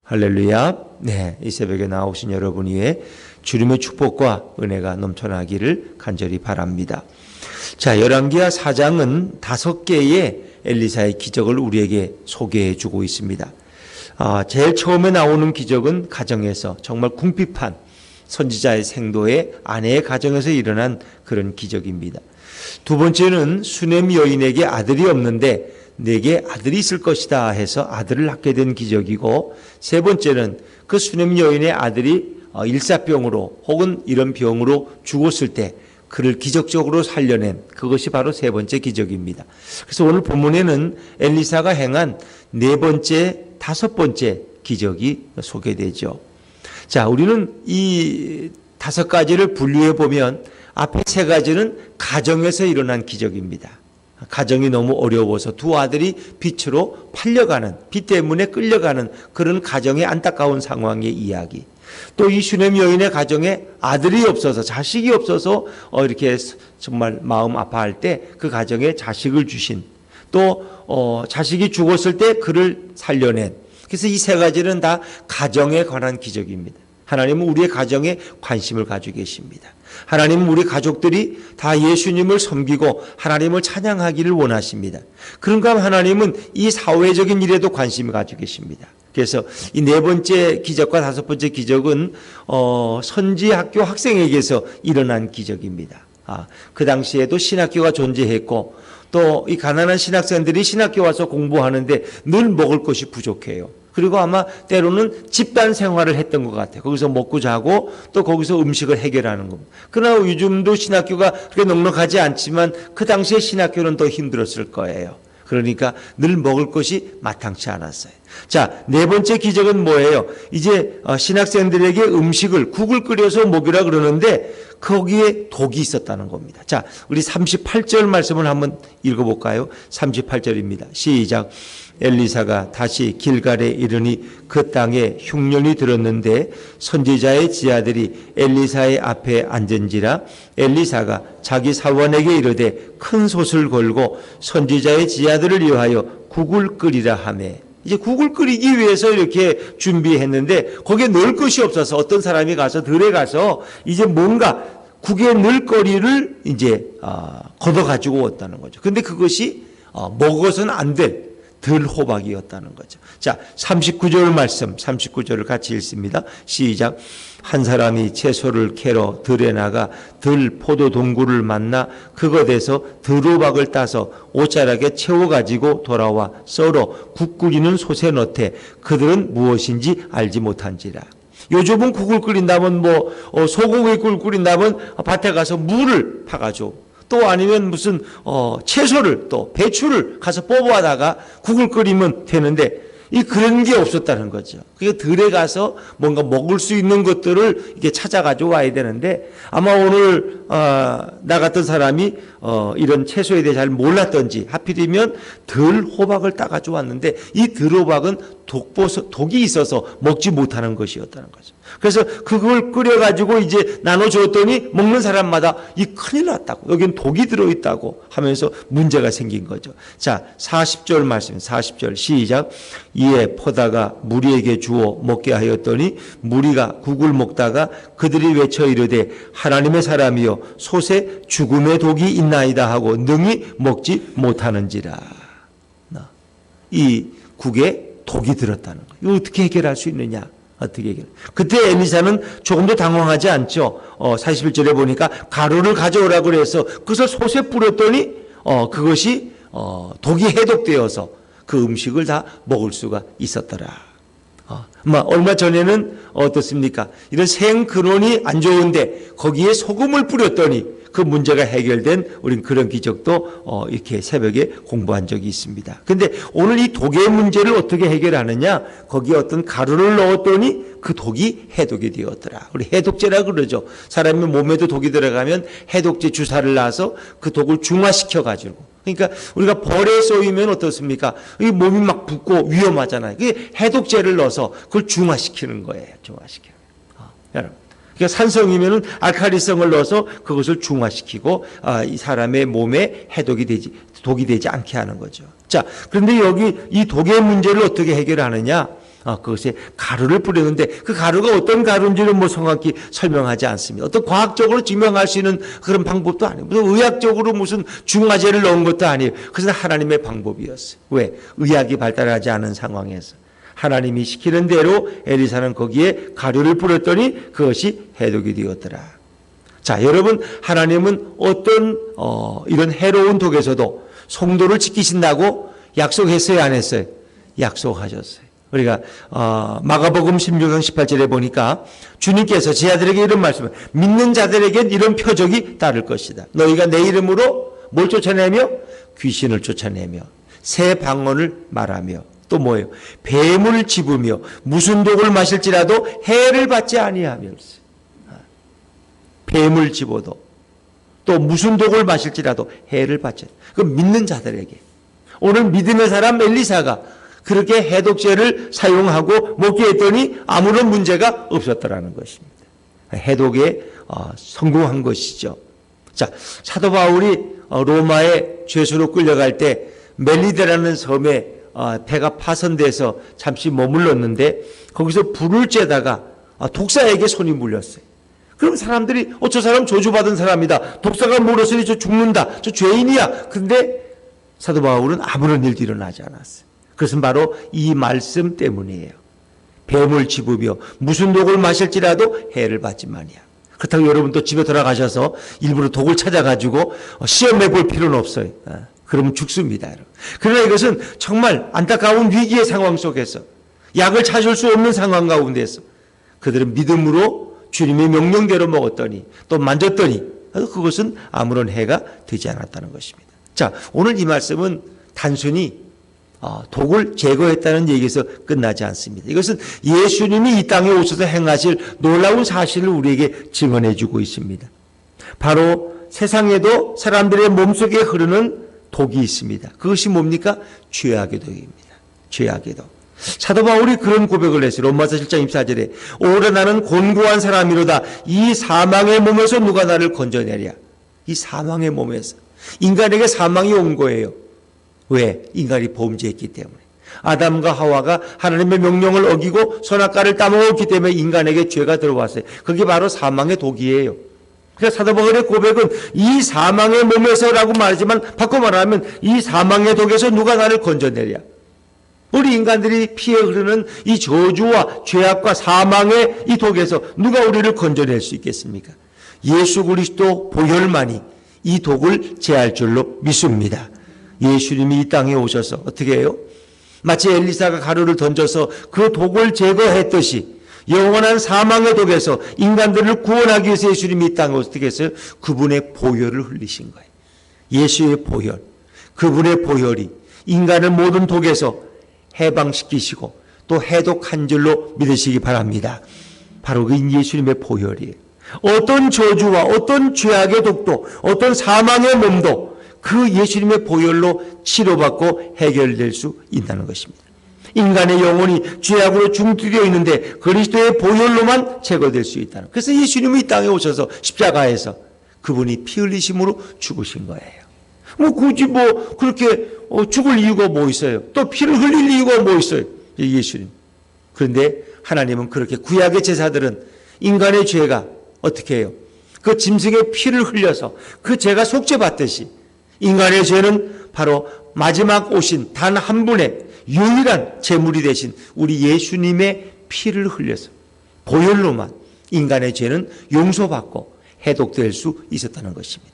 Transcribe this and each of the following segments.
할렐루야. 네, 이 새벽에 나오신 여러분 위에 주님의 축복과 은혜가 넘쳐나기를 간절히 바랍니다. 자, 열왕기하 4장은 5개의 엘리사의 기적을 우리에게 소개해 주고 있습니다. 제일 처음에 나오는 기적은 가정에서 정말 궁핍한 선지자의 생도의 아내의 가정에서 일어난 그런 기적입니다. 두 번째는 수넴 여인에게 아들이 없는데 내게 아들이 있을 것이다 해서 아들을 낳게 된 기적이고, 세 번째는 그 수넴 여인의 아들이 일사병으로 혹은 이런 병으로 죽었을 때 그를 기적적으로 살려낸 그것이 바로 세 번째 기적입니다. 그래서 오늘 본문에는 엘리사가 행한 네 번째, 다섯 번째 기적이 소개되죠. 자, 우리는 이 5가지를 분류해 보면 앞에 3가지는 가정에서 일어난 기적입니다. 가정이 너무 어려워서 두 아들이 빚으로 팔려가는, 빚 때문에 끌려가는 그런 가정의 안타까운 상황의 이야기. 또 이 수넴 여인의 가정에 아들이 없어서, 자식이 없어서 이렇게 정말 마음 아파할 때 그 가정에 자식을 주신, 또 자식이 죽었을 때 그를 살려낸. 그래서 이 3가지는 다 가정에 관한 기적입니다. 하나님은 우리의 가정에 관심을 가지고 계십니다. 하나님은 우리 가족들이 다 예수님을 섬기고 하나님을 찬양하기를 원하십니다. 그런가 하면 하나님은 이 사회적인 일에도 관심을 가지고 계십니다. 그래서 이 네 번째 기적과 5번째 기적은 선지학교 학생에게서 일어난 기적입니다. 그 당시에도 신학교가 존재했고, 또 이 가난한 신학생들이 신학교 와서 공부하는데 늘 먹을 것이 부족해요. 그리고 아마 때로는 집단 생활을 했던 것 같아요. 거기서 먹고 자고 또 거기서 음식을 해결하는 겁니다. 그러나 요즘도 신학교가 그렇게 넉넉하지 않지만 그 당시에 신학교는 더 힘들었을 거예요. 그러니까 늘 먹을 것이 마땅치 않았어요. 자, 네 번째 기적은 뭐예요? 이제 신학생들에게 음식을 국을 끓여서 먹이라 그러는데 거기에 독이 있었다는 겁니다. 자, 우리 38절 말씀을 한번 읽어볼까요? 38절입니다. 시작. 엘리사가 다시 길갈에 이르니 그 땅에 흉년이 들었는데 선지자의 지아들이 엘리사의 앞에 앉은지라. 엘리사가 자기 사원에게 이르되 큰 솥을 걸고 선지자의 지아들을 위하여 국을 끓이라 하며. 이제 국을 끓이기 위해서 이렇게 준비했는데 거기에 넣을 것이 없어서 어떤 사람이 가서 들에 가서 이제 뭔가 국에 넣을 거리를 이제 걷어 가지고 왔다는 거죠. 근데 그것이 먹어서는 안 될 들호박이었다는 거죠. 자, 39절 말씀, 39절을 같이 읽습니다. 시작. 한 사람이 채소를 캐러 들에 나가 들 포도 동굴을 만나 그것에서 들호박을 따서 옷자락에 채워가지고 돌아와 썰어 국 끓이는 솥에 넣되 그들은 무엇인지 알지 못한지라. 요즘은 국을 끓인다면 소고기국을 끓인다면 밭에 가서 물을 파가지고, 또 아니면 무슨 채소를, 또 배추를 가서 뽑아다가 국을 끓이면 되는데 그런 게 없었다는 거죠. 그게 들에 가서 뭔가 먹을 수 있는 것들을 이렇게 찾아가지고 와야 되는데, 아마 오늘 나 같은 사람이 이런 채소에 대해 잘 몰랐던지 하필이면 들호박을 따가지고 왔는데 이 들호박은 독이 있어서 먹지 못하는 것이었다는 거죠. 그래서 그걸 끓여가지고 이제 나눠줬더니 먹는 사람마다 이 큰일 났다고, 여긴 독이 들어있다고 하면서 문제가 생긴 거죠. 자, 40절 말씀, 40절 시작. 이에 포다가 무리에게 주어 먹게 하였더니 무리가 국을 먹다가 그들이 외쳐 이르되 하나님의 사람이여 솥에 죽음의 독이 있나이다 하고 능히 먹지 못하는지라. 이 국에 독이 들었다는 거예요. 이거 어떻게 해결할 수 있느냐? 어떻게 해결? 그때 엘리사는 조금 더 당황하지 않죠. 41절에 보니까 가루를 가져오라고 그래서 그것을 솥에 뿌렸더니 그것이 독이 해독되어서 그 음식을 다 먹을 수가 있었더라. 얼마 전에는 어떻습니까? 이런 생근원이 안 좋은데 거기에 소금을 뿌렸더니 그 문제가 해결된 우린 그런 기적도 이렇게 새벽에 공부한 적이 있습니다. 근데 오늘 이 독의 문제를 어떻게 해결하느냐? 거기에 어떤 가루를 넣었더니 그 독이 해독이 되었더라. 우리 해독제라 그러죠. 사람의 몸에도 독이 들어가면 해독제 주사를 놔서 그 독을 중화시켜 가지고. 그러니까 우리가 벌에 쏘이면 어떻습니까? 이 몸이 막 붓고 위험하잖아요. 그게 해독제를 넣어서 그걸 중화시키는 거예요. 중화시키는 거예요. 여러분. 그러니까 산성이면은 알칼리성을 넣어서 그것을 중화시키고 이 사람의 몸에 독이 되지 않게 하는 거죠. 자, 그런데 여기 이 독의 문제를 어떻게 해결하느냐? 그것에 가루를 뿌렸는데 그 가루가 어떤 가루인지는 뭐 정확히 설명하지 않습니다. 어떤 과학적으로 증명할 수 있는 그런 방법도 아니고 무슨 의학적으로 무슨 중화제를 넣은 것도 아니에요. 그것은 하나님의 방법이었어요. 왜? 의학이 발달하지 않은 상황에서 하나님이 시키는 대로 엘리사는 거기에 가루를 뿌렸더니 그것이 해독이 되었더라. 자, 여러분, 하나님은 어떤 이런 해로운 독에서도 성도를 지키신다고 약속했어요, 안 했어요? 약속하셨어요. 우리가 마가복음 16장 18절에 보니까 주님께서 제 아들에게 이런 말씀을, 믿는 자들에겐 이런 표적이 따를 것이다. 너희가 내 이름으로 뭘 쫓아내며? 귀신을 쫓아내며 새 방언을 말하며 또 뭐예요? 뱀을 집으며 무슨 독을 마실지라도 해를 받지 아니하면서. 뱀을 집어도 또 무슨 독을 마실지라도 해를 받지. 그 믿는 자들에게. 오늘 믿음의 사람 엘리사가 그렇게 해독제를 사용하고 먹게 했더니 아무런 문제가 없었더라는 것입니다. 해독에 성공한 것이죠. 자, 사도 바울이 로마에 죄수로 끌려갈 때 멜리데라는 섬에 배가 파손돼서 잠시 머물렀는데 거기서 불을 쬐다가 독사에게 손이 물렸어요. 그럼 사람들이 저 사람 저주받은 사람이다. 독사가 물었으니 저 죽는다. 저 죄인이야. 근데 사도 바울은 아무런 일도 일어나지 않았어요. 그것은 바로 이 말씀 때문이에요. 뱀을 집으며 무슨 독을 마실지라도 해를 받지 마니야. 그렇다고 여러분도 집에 돌아가셔서 일부러 독을 찾아가지고 시험해 볼 필요는 없어요. 그러면 죽습니다. 그러나 이것은 정말 안타까운 위기의 상황 속에서 약을 찾을 수 없는 상황 가운데서 그들은 믿음으로 주님의 명령대로 먹었더니 또 만졌더니 그것은 아무런 해가 되지 않았다는 것입니다. 자, 오늘 이 말씀은 단순히 독을 제거했다는 얘기에서 끝나지 않습니다. 이것은 예수님이 이 땅에 오셔서 행하실 놀라운 사실을 우리에게 증언해 주고 있습니다. 바로 세상에도 사람들의 몸속에 흐르는 독이 있습니다. 그것이 뭡니까? 죄악의 독입니다. 죄악의 독. 사도 바울이 그런 고백을 했어요. 로마서 7장 24절에 오래 나는 곤고한 사람이로다. 이 사망의 몸에서 누가 나를 건져내랴. 이 사망의 몸에서. 인간에게 사망이 온 거예요. 왜? 인간이 범죄했기 때문에. 아담과 하와가 하나님의 명령을 어기고 선악과를 따먹었기 때문에 인간에게 죄가 들어왔어요. 그게 바로 사망의 독이에요. 그러니까 사도 바울의 고백은 이 사망의 몸에서라고 말하지만 바꿔 말하면 이 사망의 독에서 누가 나를 건져내랴. 우리 인간들이 피해 흐르는 이 저주와 죄악과 사망의 이 독에서 누가 우리를 건져낼 수 있겠습니까? 예수 그리스도 보혈만이 이 독을 제할 줄로 믿습니다. 예수님이 이 땅에 오셔서 어떻게 해요? 마치 엘리사가 가루를 던져서 그 독을 제거했듯이 영원한 사망의 독에서 인간들을 구원하기 위해서 예수님이 이 땅에 어떻게 했어요? 그분의 보혈을 흘리신 거예요. 예수의 보혈, 그분의 보혈이 인간을 모든 독에서 해방시키시고 또 해독한 줄로 믿으시기 바랍니다. 바로 그 예수님의 보혈이에요. 어떤 저주와 어떤 죄악의 독도 어떤 사망의 몸도 그 예수님의 보혈로 치료받고 해결될 수 있다는 것입니다. 인간의 영혼이 죄악으로 중투되어 있는데 그리스도의 보혈로만 제거될 수 있다는. 그래서 예수님이 이 땅에 오셔서 십자가에서 그분이 피 흘리심으로 죽으신 거예요. 굳이 그렇게 죽을 이유가 뭐 있어요? 또 피를 흘릴 이유가 뭐 있어요? 예수님. 그런데 하나님은 그렇게 구약의 제사들은 인간의 죄가 어떻게 해요? 그 짐승의 피를 흘려서 그 죄가 속죄받듯이 인간의 죄는 바로 마지막 오신 단 한 분의 유일한 제물이 되신 우리 예수님의 피를 흘려서 보혈로만 인간의 죄는 용서받고 해독될 수 있었다는 것입니다.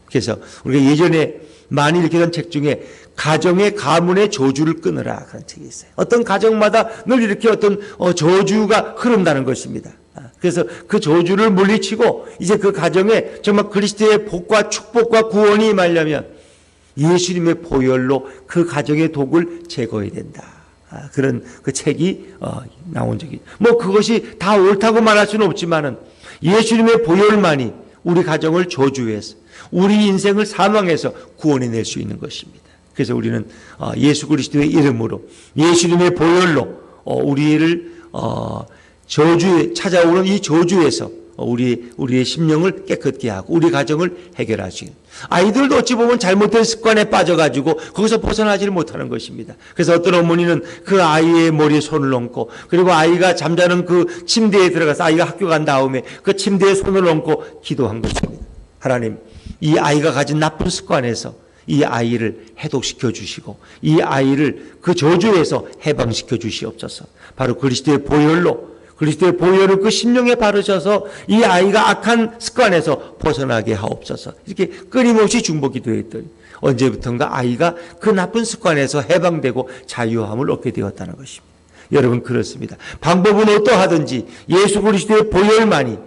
그래서 우리가 예전에 많이 읽던 책 중에 가정의 가문의 저주를 끊으라 그런 책이 있어요. 어떤 가정마다 늘 이렇게 어떤 저주가 흐른다는 것입니다. 그래서 그 저주를 물리치고 이제 그 가정에 정말 그리스도의 복과 축복과 구원이 임하려면 예수님의 보혈로 그 가정의 독을 제거해야 된다. 그런 그 책이 나온 적이. 그것이 다 옳다고 말할 수는 없지만은 예수님의 보혈만이 우리 가정을 저주해서 우리 인생을 사망해서 구원해낼 수 있는 것입니다. 그래서 우리는 예수 그리스도의 이름으로 예수님의 보혈로 우리를 저주에 찾아오는 이 저주에서 우리의 심령을 깨끗게 하고 우리 가정을 해결하시는, 아이들도 어찌 보면 잘못된 습관에 빠져가지고 거기서 벗어나지를 못하는 것입니다. 그래서 어떤 어머니는 그 아이의 머리에 손을 얹고, 그리고 아이가 잠자는 그 침대에 들어가서 아이가 학교 간 다음에 그 침대에 손을 얹고 기도한 것입니다. 하나님, 이 아이가 가진 나쁜 습관에서 이 아이를 해독시켜 주시고 이 아이를 그 저주에서 해방시켜 주시옵소서. 바로 그리스도의 보혈로, 그리스도의 보혈을 그 심령에 바르셔서 이 아이가 악한 습관에서 벗어나게 하옵소서. 이렇게 끊임없이 중보 기도했더니 언제부턴가 아이가 그 나쁜 습관에서 해방되고 자유함을 얻게 되었다는 것입니다. 여러분, 그렇습니다. 방법은 어떠하든지 예수 그리스도의 보혈만이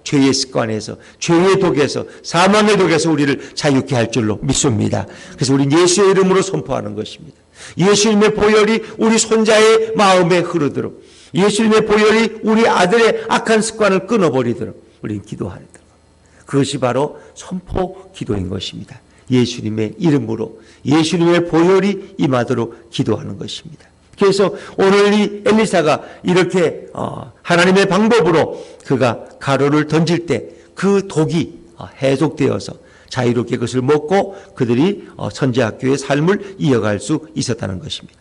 죄의 습관에서, 죄의 독에서, 사망의 독에서 우리를 자유케 할 줄로 믿습니다. 그래서 우리는 예수의 이름으로 선포하는 것입니다. 예수님의 보혈이 우리 손자의 마음에 흐르도록, 예수님의 보혈이 우리 아들의 악한 습관을 끊어버리도록 우리는 기도하는 것. 그것이 바로 선포 기도인 것입니다. 예수님의 이름으로 예수님의 보혈이 임하도록 기도하는 것입니다. 그래서 오늘 이 엘리사가 이렇게 하나님의 방법으로 그가 가루를 던질 때 그 독이 해독되어서 자유롭게 그것을 먹고 그들이 선지학교의 삶을 이어갈 수 있었다는 것입니다.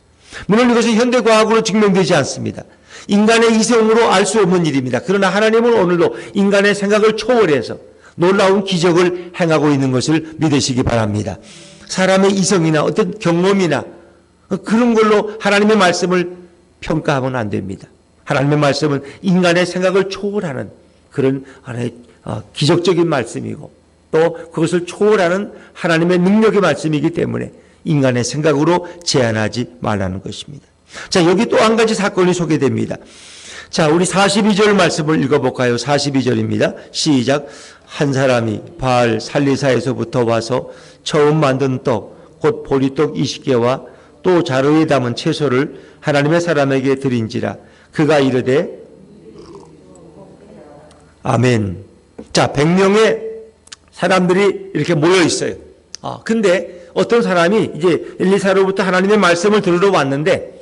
물론 이것은 현대과학으로 증명되지 않습니다. 인간의 이성으로 알 수 없는 일입니다. 그러나 하나님은 오늘도 인간의 생각을 초월해서 놀라운 기적을 행하고 있는 것을 믿으시기 바랍니다. 사람의 이성이나 어떤 경험이나 그런 걸로 하나님의 말씀을 평가하면 안 됩니다. 하나님의 말씀은 인간의 생각을 초월하는 그런 하나의 기적적인 말씀이고, 또 그것을 초월하는 하나님의 능력의 말씀이기 때문에 인간의 생각으로 제한하지 말라는 것입니다. 자, 여기 또 한 가지 사건이 소개됩니다. 자, 우리 42절 말씀을 읽어볼까요? 42절입니다. 시작. 한 사람이 바알 살리사에서부터 와서 처음 만든 떡, 곧 보리떡 20개와 또 자루에 담은 채소를 하나님의 사람에게 드린지라. 그가 이르되 아멘. 자, 100명의 사람들이 이렇게 모여 있어요. 근데 어떤 사람이 이제 엘리사로부터 하나님의 말씀을 들으러 왔는데,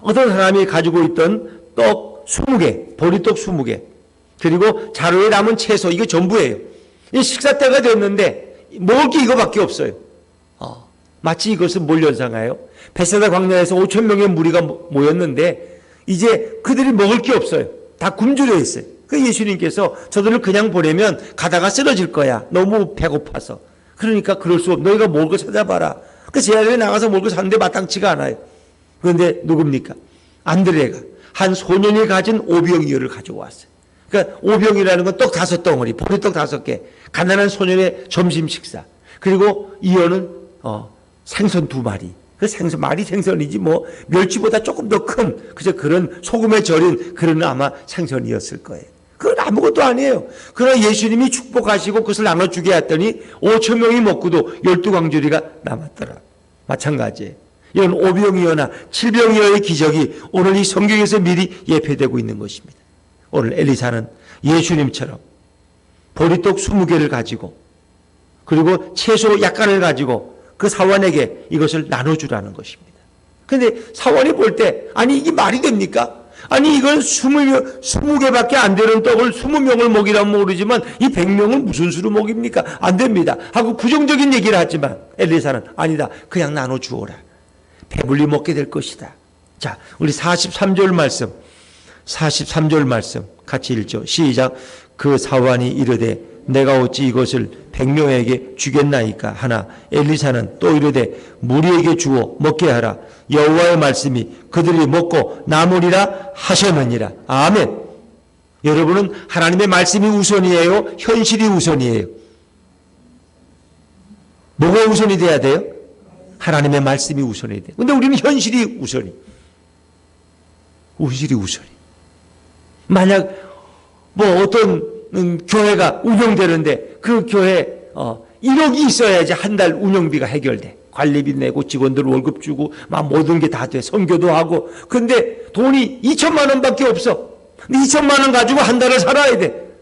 어떤 사람이 가지고 있던 떡 20개, 보리떡 20개, 그리고 자루에 담은 채소, 이거 전부예요. 식사 때가 됐는데 먹을 게 이거밖에 없어요. 마치 이것은 뭘 연상해요? 베세다 광야에서 5,000명의 무리가 모였는데 이제 그들이 먹을 게 없어요. 다 굶주려 있어요. 그 예수님께서 저들을 그냥 보내면 가다가 쓰러질 거야. 너무 배고파서. 그러니까 그럴 수 없어. 너희가 먹을 거 찾아봐라. 그 제자들이 나가서 먹을 거 찾는데 마땅치가 않아요. 그런데 누굽니까? 안드레가 한 소년이 가진 오병이어를 가져왔어요. 그러니까 오병이라는 건 떡 5덩어리, 보리떡 5개, 가난한 소년의 점심 식사. 그리고 이어는 생선 2마리. 그 생선, 말이 생선이지 뭐 멸치보다 조금 더 큰 그저 그런 소금에 절인 그런 아마 생선이었을 거예요. 그건 아무것도 아니에요. 그러나 예수님이 축복하시고 그것을 나눠주게 했더니 5,000명이 먹고도 12광주리가 남았더라. 마찬가지예요. 이런 5병이어나 7병이어의 기적이 오늘 이 성경에서 미리 예표되고 있는 것입니다. 오늘 엘리사는 예수님처럼 보리떡 20개를 가지고 그리고 채소 약간을 가지고 그 사원에게 이것을 나눠주라는 것입니다. 그런데 사원이 볼 때 아니 이게 말이 됩니까? 아니 이건 20개밖에 안 되는 떡을 20명을 먹이라면 모르지만 이 100명을 무슨 수로 먹입니까? 안 됩니다 하고 부정적인 얘기를 하지만 엘리사는 아니다. 그냥 나눠주어라. 배불리 먹게 될 것이다. 자, 우리 43절 말씀 같이 읽죠. 시작. 그 사원이 이르되 내가 어찌 이것을 100명에게 주겠나이까 하나 엘리사는 또 이르되 무리에게 주어 먹게 하라. 여호와의 말씀이 그들이 먹고 남으리라 하셨느니라. 아멘. 여러분은 하나님의 말씀이 우선이에요? 현실이 우선이에요? 뭐가 우선이 돼야 돼요? 하나님의 말씀이 우선이 돼요. 근데 우리는 현실이 우선이. 만약 뭐 어떤 교회가 운영되는데 그 교회 1억이 있어야지 한 달 운영비가 해결돼. 관리비 내고 직원들 월급 주고 막 모든 게 다 돼. 선교도 하고. 근데 돈이 2천만 원밖에 없어. 근데 2천만 원 가지고 한 달을 살아야 돼.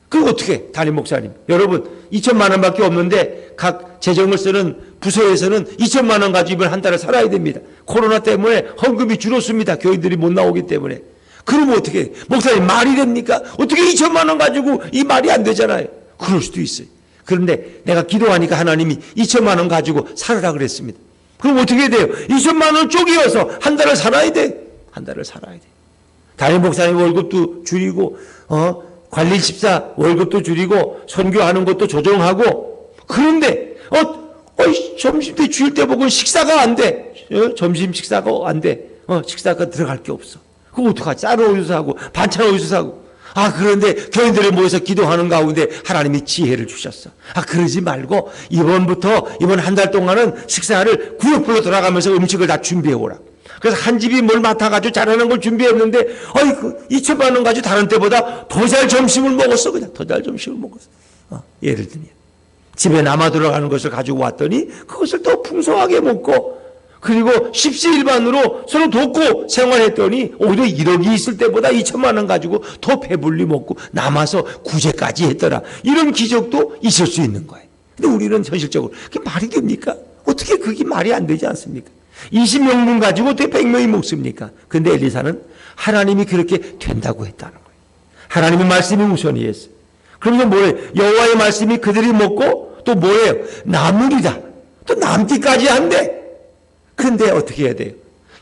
그럼 어떻게 담임 목사님. 여러분 2천만 원밖에 없는데 각 재정을 쓰는 부서에서는 2천만 원 가지고 한 달을 살아야 됩니다. 코로나 때문에 헌금이 줄었습니다. 교인들이 못 나오기 때문에. 그러면 어떻게 해요? 목사님 말이 됩니까? 어떻게 2천만 원 가지고 이 말이 안 되잖아요. 그럴 수도 있어요. 그런데 내가 기도하니까 하나님이 2천만 원 가지고 살으라 그랬습니다. 그럼 어떻게 돼요? 2천만 원 쪼개어서 한 달을 살아야 돼. 한 달을 살아야 돼. 담임 목사님 월급도 줄이고 관리 집사 월급도 줄이고 선교하는 것도 조정하고 그런데 점심 때 주일 때 보고 식사가 안 돼. 점심 식사가 안 돼. 식사가 들어갈 게 없어. 그럼 어떡하지? 쌀을 어디서 사고 반찬 어디서 사고. 그런데 교인들이 모여서 기도하는 가운데 하나님이 지혜를 주셨어. 그러지 말고 이번 한 달 동안은 식사를 구역별로 돌아가면서 음식을 다 준비해 오라. 그래서 한 집이 뭘 맡아가지고 잘하는 걸 준비했는데 2천만 원 가지고 다른 때보다 더 잘 점심을 먹었어. 그냥 더 잘 점심을 먹었어. 예를 들면 집에 남아 돌아가는 것을 가지고 왔더니 그것을 더 풍성하게 먹고 그리고 십시일반으로 서로 돕고 생활했더니 오히려 1억이 있을 때보다 2천만 원 가지고 더 배불리 먹고 남아서 구제까지 했더라. 이런 기적도 있을 수 있는 거예요. 근데 우리는 현실적으로 그게 말이 됩니까? 어떻게 그게 말이 안 되지 않습니까? 20명분 가지고 어떻게 100명이 먹습니까? 근데 엘리사는 하나님이 그렇게 된다고 했다는 거예요. 하나님의 말씀이 우선이었어요. 그러면서 뭐예요? 여호와의 말씀이 그들이 먹고 또 뭐예요? 나물이다. 또 남기까지 한대. 그런데 어떻게 해야 돼요?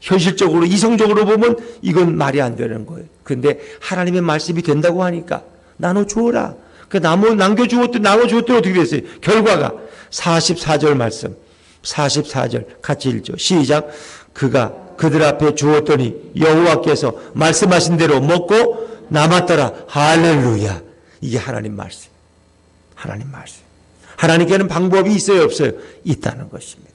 현실적으로 이성적으로 보면 이건 말이 안 되는 거예요. 그런데 하나님의 말씀이 된다고 하니까 나눠주어라. 그 남겨주었더니 나눠주었더니 어떻게 됐어요? 결과가 44절 말씀 44절 같이 읽죠. 시작. 그가 그들 앞에 주었더니 여호와께서 말씀하신 대로 먹고 남았더라. 할렐루야. 이게 하나님 말씀. 하나님 말씀. 하나님께는 방법이 있어요, 없어요? 있다는 것입니다.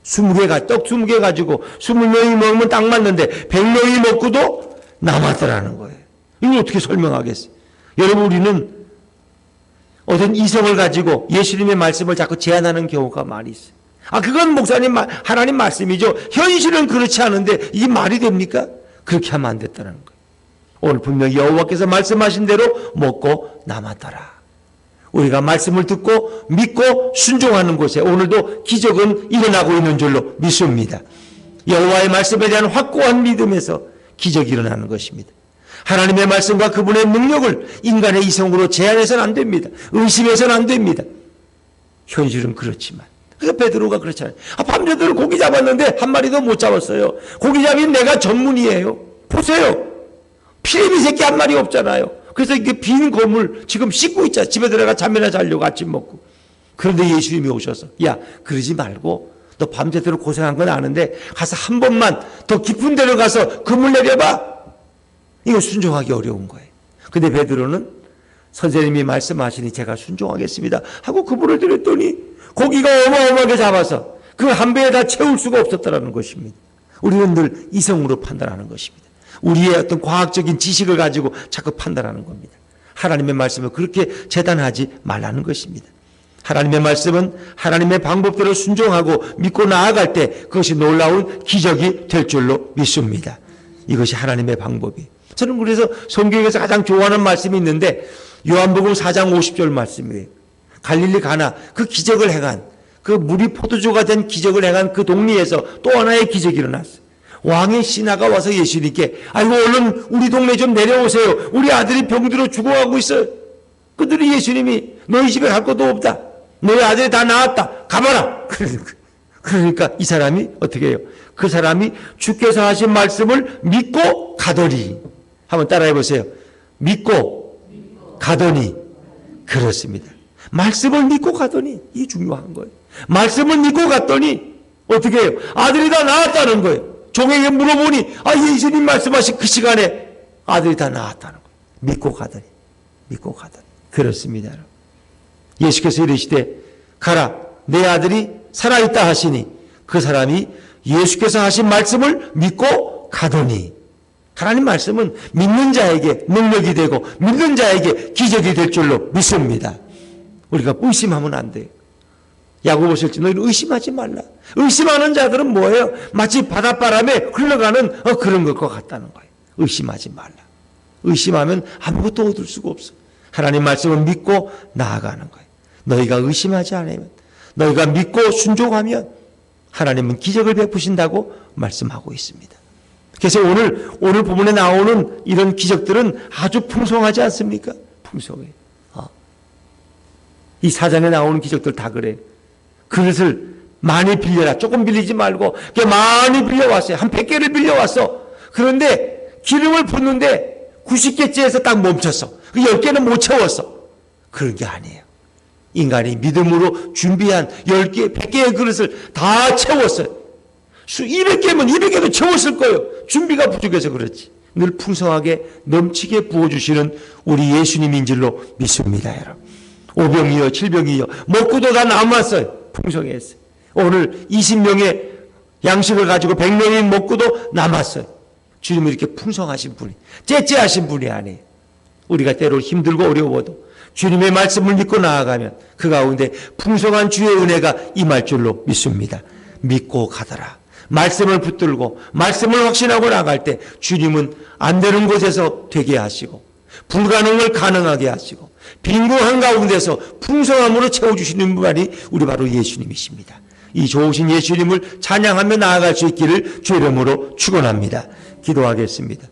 20개, 떡 20개 가지고 20명이 먹으면 딱 맞는데 100명이 먹고도 남았더라는 거예요. 이걸 어떻게 설명하겠어요? 여러분, 우리는 어떤 이성을 가지고 예수님의 말씀을 자꾸 제안하는 경우가 많이 있어요. 그건 목사님 하나님 말씀이죠. 현실은 그렇지 않은데 이게 말이 됩니까? 그렇게 하면 안 됐다는 거예요. 오늘 분명히 여호와께서 말씀하신 대로 먹고 남았더라. 우리가 말씀을 듣고 믿고 순종하는 곳에 오늘도 기적은 일어나고 있는 줄로 믿습니다. 여호와의 말씀에 대한 확고한 믿음에서 기적이 일어나는 것입니다. 하나님의 말씀과 그분의 능력을 인간의 이성으로 제한해서는 안 됩니다. 의심해서는 안 됩니다. 현실은 그렇지만 그러니까 베드로가 그렇잖아요. 밤새도록 고기 잡았는데 한 마리도 못 잡았어요. 고기 잡인 내가 전문이에요. 보세요. 피레미 새끼 한 마리 없잖아요. 그래서 이게 빈 건물 지금 씻고 있잖아. 집에 들어가 잠이나 자려고 아침 먹고. 그런데 예수님이 오셔서 야, 그러지 말고 너 밤새도록 고생한 건 아는데 가서 한 번만 더 깊은 데로 가서 그물 내려봐. 이거 순종하기 어려운 거예요. 근데 베드로는 선생님이 말씀하시니 제가 순종하겠습니다 하고 그물을 들였더니 고기가 어마어마하게 잡아서 그 한 배에 다 채울 수가 없었다는 것입니다. 우리는 늘 이성으로 판단하는 것입니다. 우리의 어떤 과학적인 지식을 가지고 자꾸 판단하는 겁니다. 하나님의 말씀을 그렇게 재단하지 말라는 것입니다. 하나님의 말씀은 하나님의 방법대로 순종하고 믿고 나아갈 때 그것이 놀라운 기적이 될 줄로 믿습니다. 이것이 하나님의 방법이에요. 저는 그래서 성경에서 가장 좋아하는 말씀이 있는데 요한복음 4장 50절 말씀이에요. 갈릴리 가나 그 기적을 행한 그 물이 포도주가 된 기적을 행한 그 동리에서 또 하나의 기적이 일어났어요. 왕의 신하가 와서 예수님께 아이고 얼른 우리 동네 좀 내려오세요. 우리 아들이 병들어 죽어가고 있어요. 그들이 예수님이 너희 집에 갈 것도 없다. 너희 아들이 다 나았다. 가봐라. 그러니까 이 사람이 어떻게 해요? 그 사람이 주께서 하신 말씀을 믿고 가더니 한번 따라해 보세요. 믿고 가더니 그렇습니다. 말씀을 믿고 가더니 이게 중요한 거예요. 말씀을 믿고 갔더니 어떻게 해요? 아들이 다 나았다는 거예요. 종에게 물어보니 예수님 말씀하신 그 시간에 아들이 다 나았다는 거예요. 믿고 가더니 그렇습니다. 예수께서 이르시되 가라 내 아들이 살아있다 하시니 그 사람이 예수께서 하신 말씀을 믿고 가더니 하나님 말씀은 믿는 자에게 능력이 되고 믿는 자에게 기적이 될 줄로 믿습니다. 우리가 의심하면 안 돼요. 야고보서일지 너희는 의심하지 말라. 의심하는 자들은 뭐예요? 마치 바닷바람에 흘러가는 그런 것과 같다는 거예요. 의심하지 말라. 의심하면 아무것도 얻을 수가 없어. 하나님 말씀을 믿고 나아가는 거예요. 너희가 의심하지 않으면, 너희가 믿고 순종하면 하나님은 기적을 베푸신다고 말씀하고 있습니다. 그래서 오늘 부분에 나오는 이런 기적들은 아주 풍성하지 않습니까? 풍성해. 이 4장에 나오는 기적들 다 그래. 그릇을 많이 빌려라. 조금 빌리지 말고 많이 빌려왔어요. 한 100개를 빌려왔어. 그런데 기름을 붓는데 90개째에서 딱 멈췄어. 그 10개는 못 채웠어. 그런 게 아니에요. 인간이 믿음으로 준비한 10개, 100개의 그릇을 다 채웠어요. 200개면 200개도 채웠을 거예요. 준비가 부족해서 그렇지. 늘 풍성하게 넘치게 부어주시는 우리 예수님인 줄로 믿습니다, 여러분. 5병이요, 7병이요. 먹고도 다 남았어요. 풍성했어요. 오늘 20명의 양식을 가지고 100명이 먹고도 남았어요. 주님은 이렇게 풍성하신 분이, 째째하신 분이 아니에요. 우리가 때로 힘들고 어려워도 주님의 말씀을 믿고 나아가면 그 가운데 풍성한 주의 은혜가 임할 줄로 믿습니다. 믿고 가더라. 말씀을 붙들고 말씀을 확신하고 나갈 때 주님은 안 되는 곳에서 되게 하시고 불가능을 가능하게 하시고 빈궁 한가운데서 풍성함으로 채워주시는 분이 우리 바로 예수님이십니다. 이 좋으신 예수님을 찬양하며 나아갈 수 있기를 주의 이름으로 축원합니다. 기도하겠습니다.